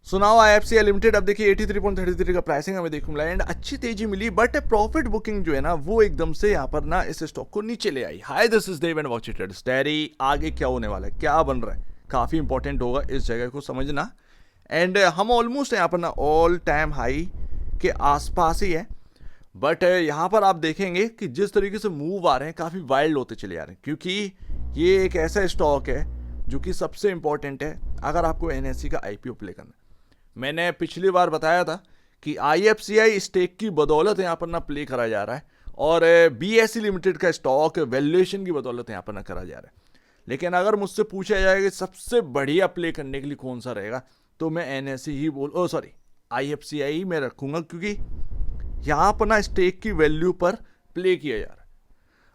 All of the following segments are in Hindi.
सुनाओ आईएफसीआई लिमिटेड, अब देखिए 83.33 का प्राइसिंग हमें देखने मिला एंड अच्छी तेजी मिली, बट प्रॉफिट बुकिंग जो है ना वो एकदम से यहाँ पर ना इस स्टॉक को नीचे ले आई। Hi this is Dev and watch it starry. आगे क्या होने वाला है, क्या बन रहा है, काफ़ी इंपॉर्टेंट होगा इस जगह को समझना। एंड हम ऑलमोस्ट यहाँ पर ना ऑल टाइम हाई के आसपास ही है, बट यहाँ पर आप देखेंगे कि जिस तरीके से मूव आ रहे हैं काफ़ी वाइल्ड होते चले आ रहे हैं, क्योंकि ये एक ऐसा स्टॉक है जो कि सबसे इंपॉर्टेंट है अगर आपको एनएससी का आईपीओ प्ले करना है। मैंने पिछली बार बताया था कि आईएफसीआई स्टेक की बदौलत यहाँ पर ना प्ले करा जा रहा है और बीएसई लिमिटेड का स्टॉक वैल्यूएशन की बदौलत यहाँ पर ना करा जा रहा है। लेकिन अगर मुझसे पूछा जाए कि सबसे बढ़िया प्ले करने के लिए कौन सा रहेगा, तो मैं एनएससी ही आईएफसीआई ही मैं रखूंगा, क्योंकि यहाँ पर ना स्टेक की वैल्यू पर प्ले किया जा रहा है।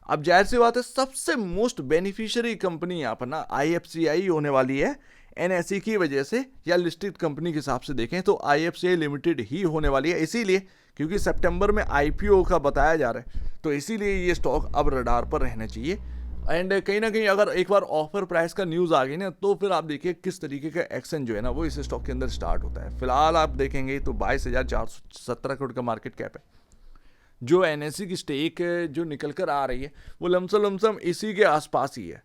अब जाहिर सी बात है सबसे मोस्ट बेनिफिशियरी कंपनी यहाँ पर ना आईएफसीआई होने वाली है एनएसई की वजह से, या लिस्टेड कंपनी के हिसाब से देखें तो आईएफसीआई लिमिटेड ही होने वाली है। इसीलिए क्योंकि सितंबर में आईपीओ का बताया जा रहा है, तो इसीलिए ये स्टॉक अब रडार पर रहना चाहिए। एंड कहीं ना कहीं अगर एक बार ऑफर प्राइस का न्यूज़ आ गई ना, तो फिर आप देखिए किस तरीके का एक्शन जो है ना वो इस स्टॉक के अंदर स्टार्ट होता है। फिलहाल आप देखेंगे तो 22,417 करोड़ का मार्केट कैप है। जो एनएससी की स्टेक जो निकल कर आ रही है वो लमसम इसी के आसपास ही है,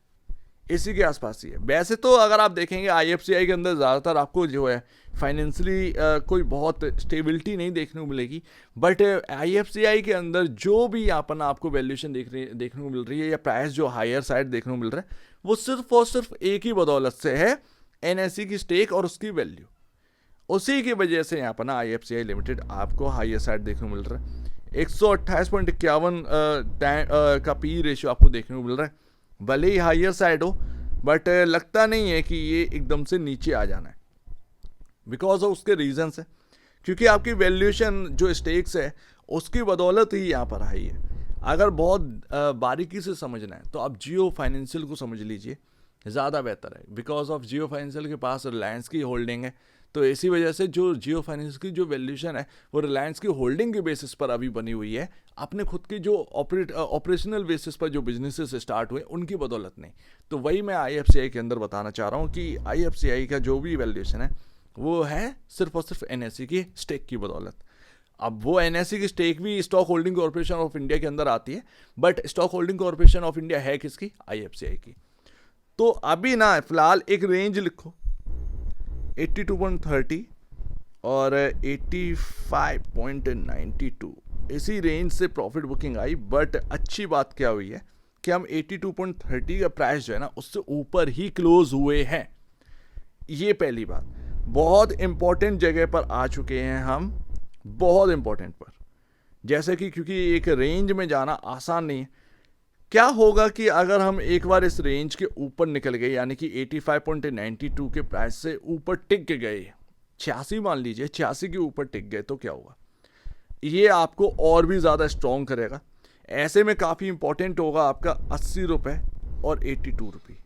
इसी के आसपास ही है। वैसे तो अगर आप देखेंगे आईएफसीआई के अंदर ज़्यादातर आपको जो है फाइनेंशियली कोई बहुत स्टेबिलिटी नहीं देखने को मिलेगी, बट आईएफसीआई के अंदर जो भी यहाँ पर आपको वैल्यूएशन देखने को मिल रही है या प्राइस जो हायर साइड देखने को मिल रहा है, वो सिर्फ और सिर्फ एक ही बदौलत से है, एनएससी की स्टेक और उसकी वैल्यू। उसी की वजह से यहाँ पर ना आईएफसीआई लिमिटेड आपको हायर साइड देखने को मिल रहा है। 128.51 का पी रेशियो आपको देखने को मिल रहा है। भले ही हायर साइड हो, बट लगता नहीं है कि ये एकदम से नीचे आ जाना है, बिकॉज ऑफ उसके रीजंस है, क्योंकि आपकी वैल्यूएशन जो स्टेक्स है उसकी बदौलत ही यहाँ पर आई है। अगर बहुत बारीकी से समझना है तो आप जियो फाइनेंशियल को समझ लीजिए, ज़्यादा बेहतर है। बिकॉज ऑफ जियो फाइनेंशियल के पास रिलायंस की होल्डिंग है, तो इसी वजह से जो जियो फाइनेंस की जो वैल्यूएशन है वो रिलायंस की होल्डिंग के बेसिस पर अभी बनी हुई है, अपने खुद के जो ऑपरेशनल बेसिस पर जो बिजनेसेस स्टार्ट हुए उनकी बदौलत नहीं। तो वही मैं आईएफसीआई के अंदर बताना चाह रहा हूँ कि आईएफसीआई का जो भी वैल्यूएशन है वो है सिर्फ और सिर्फ एनएससी की स्टेक की बदौलत। अब वो एनएससी की स्टेक भी stock holding corporation of India के अंदर आती है, but stock holding corporation of India है किसकी? आईएफसीआई की। तो अभी ना फिलहाल एक रेंज लिखो 82.30 और 85.92, इसी रेंज से प्रॉफिट बुकिंग आई। बट अच्छी बात क्या हुई है कि हम 82.30 का प्राइस जो है ना उससे ऊपर ही क्लोज हुए हैं। ये पहली बात, बहुत इंपॉर्टेंट जगह पर आ चुके हैं हम, बहुत इंपॉर्टेंट पर, जैसे कि क्योंकि एक रेंज में जाना आसान नहीं है। क्या होगा कि अगर हम एक बार इस रेंज के ऊपर निकल गए, यानी कि 85.92 के प्राइस से ऊपर टिक गए, 86 मान लीजिए, 86 के ऊपर टिक गए, तो क्या होगा? ये आपको और भी ज़्यादा स्ट्रॉन्ग करेगा। ऐसे में काफ़ी इंपॉर्टेंट होगा आपका 80 रुपये और 82 रुपये,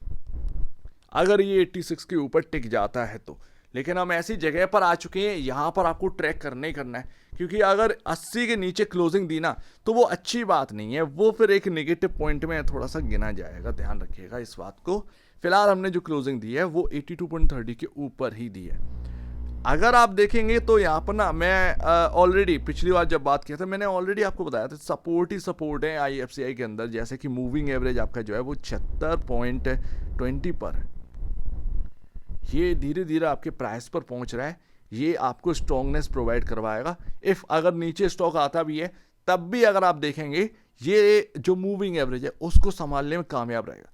अगर ये 86 के ऊपर टिक जाता है तो। लेकिन हम ऐसी जगह पर आ चुके हैं, यहाँ पर आपको ट्रैक करना ही करना है, क्योंकि अगर 80 के नीचे क्लोजिंग दी ना तो वो अच्छी बात नहीं है, वो फिर एक नेगेटिव पॉइंट में थोड़ा सा गिना जाएगा, ध्यान रखिएगा इस बात को। फिलहाल हमने जो क्लोजिंग दी है वो 82.30 के ऊपर ही दी है। अगर आप देखेंगे तो यहाँ पर ना मैं ऑलरेडी पिछली बार जब बात किया था मैंने ऑलरेडी आपको बताया था सपोर्ट ही सपोर्ट है आईएफसीआई के अंदर, जैसे कि मूविंग एवरेज आपका जो है वो 76.20 पर है। ये धीरे धीरे आपके प्राइस पर पहुंच रहा है, ये आपको स्ट्रॉन्गनेस प्रोवाइड करवाएगा। इफ़ अगर नीचे स्टॉक आता भी है तब भी अगर आप देखेंगे ये जो मूविंग एवरेज है उसको संभालने में कामयाब रहेगा।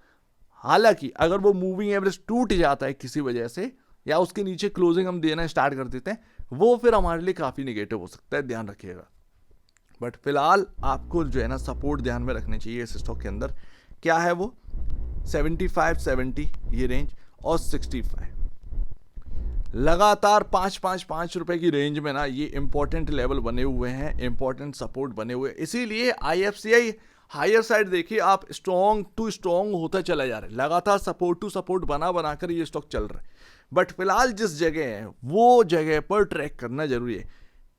हालांकि अगर वो मूविंग एवरेज टूट जाता है किसी वजह से या उसके नीचे क्लोजिंग हम देना स्टार्ट कर देते हैं, वो फिर हमारे लिए काफ़ी निगेटिव हो सकता है, ध्यान रखिएगा। बट फिलहाल आपको जो है ना सपोर्ट ध्यान में रखने चाहिए इस स्टॉक के अंदर। क्या है वो? 75-70 ये रेंज और 65 लगातार 5 रुपए की रेंज में ना ये इंपॉर्टेंट लेवल बने हुए हैं, इंपॉर्टेंट सपोर्ट बने हुए हैं। इसीलिए आईएफसीआई हायर साइड देखिए आप स्ट्रॉन्ग टू स्ट्रॉन्ग होता चला जा रहा है, लगातार सपोर्ट टू सपोर्ट बनाकर ये स्टॉक चल रहा है। बट फिलहाल जिस जगह है वो जगह पर ट्रैक करना जरूरी है।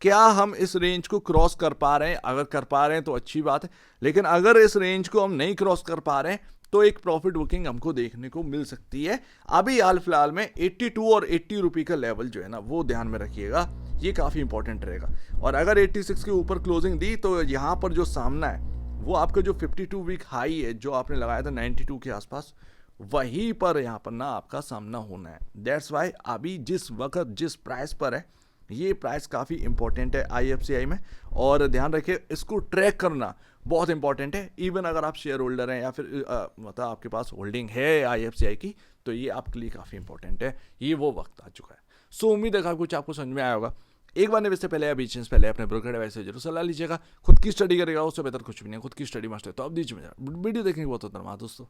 क्या हम इस रेंज को क्रॉस कर पा रहे हैं? अगर कर पा रहे हैं तो अच्छी बात है, लेकिन अगर इस रेंज को हम नहीं क्रॉस कर पा रहे हैं तो एक प्रॉफिट बुकिंग हमको देखने को मिल सकती है। अभी हाल फिलहाल में 82 और 80 रुपये का लेवल जो है ना वो ध्यान में रखिएगा, ये काफ़ी इंपॉर्टेंट रहेगा। और अगर 86 के ऊपर क्लोजिंग दी तो यहाँ पर जो सामना है वो आपका जो 52 वीक हाई है जो आपने लगाया था 92 के आसपास, वहीं पर यहाँ पर ना आपका सामना होना है। दैट्स वाई अभी जिस वक्त जिस प्राइस पर है, ये प्राइस काफ़ी इंपॉर्टेंट है IFCI में, और ध्यान रखिए इसको ट्रैक करना बहुत इंपॉर्टेंट है। इवन अगर आप शेयर होल्डर हैं या फिर मतलब आपके पास होल्डिंग है IFCI की, तो ये आपके लिए काफ़ी इंपॉर्टेंट है। ये वो वक्त आ चुका है। सो उम्मीद है कुछ आपको समझ में आया होगा। एक बार निवेश से पहले या बीच पहले अपने ब्रोकर एडवाइस से जरूर सलाह लीजिएगा। खुद की स्टडी करेगा उससे बेहतर कुछ भी नहीं, खुद की स्टडी मस्ट है। तो अब दीजिए वीडियो देखने की बहुत धन्यवाद दोस्तों।